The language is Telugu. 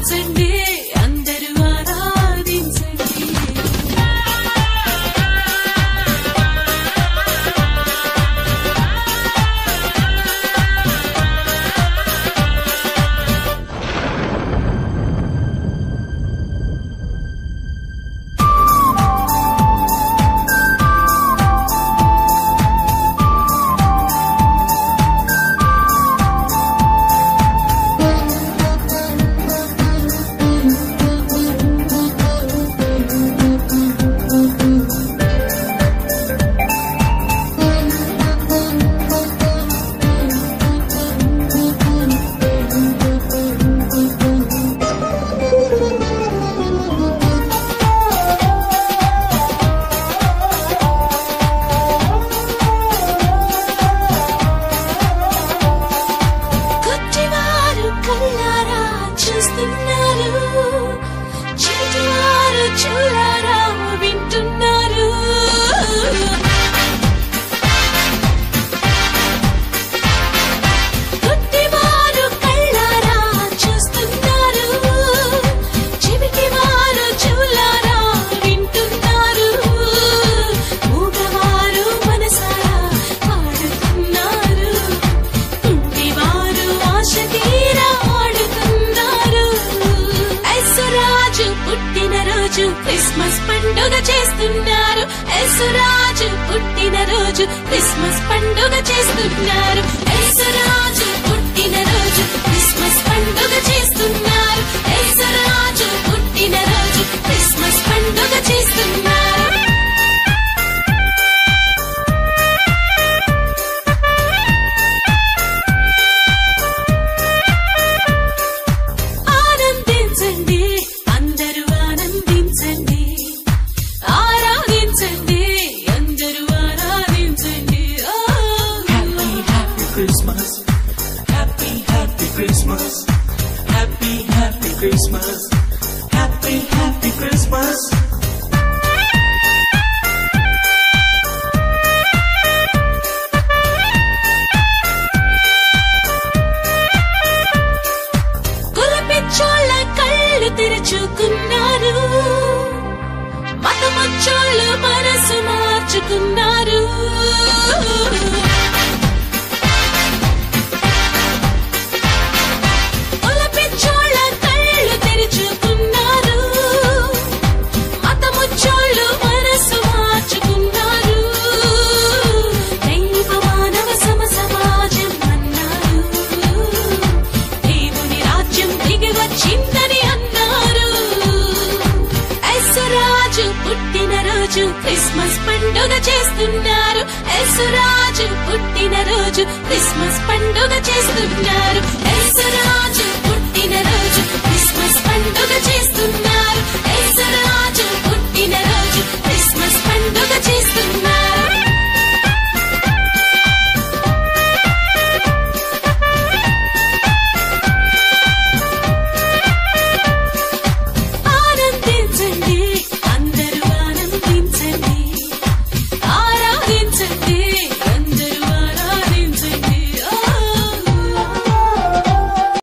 ఆరాధించండి అందరూ ఆరాధించండి క్రిస్మస్ పండుగ చేస్తున్నారు యేసురాజు పుట్టినరోజు క్రిస్మస్ పండుగ చేస్తున్నారు యేసురాజు పుట్టినరోజు క్రిస్మస్ పండుగ చేస్తున్నారు యేసురాజు పుట్టినరోజు క్రిస్మస్ పండుగ చేస్తున్నారు ఆనందించండి అందరూ ఆనందించండి ఆరాధించండి అందరూ ఆరాధించండి Christmas, happy Christmas, happy Christmas, happy Christmas. కులపిచ్చోళ్ళ కళ్ళు తెరుచుకున్నారు మతమచ్చోళ్ళు మనసు మార్చుకున్నారు కులపిచ్చోళ్ళ కళ్ళు తెరుచుకున్నారు మతమచ్చోళ్ళు మనసు మార్చుకున్నారు దైవ మానవ సమాజం అన్నారు దేవుని రాజ్యం దిగి వచ్చిందని అన్నారు యేసురాజు పుట్టినరోజు క్రిస్మస్ పండుగ చేస్తున్నారు యేసురాజు పుట్టినరోజు క్రిస్మస్ పండుగ చేస్తున్నారు యేసురాజు పుట్టినరోజు క్రిస్మస్ పండుగ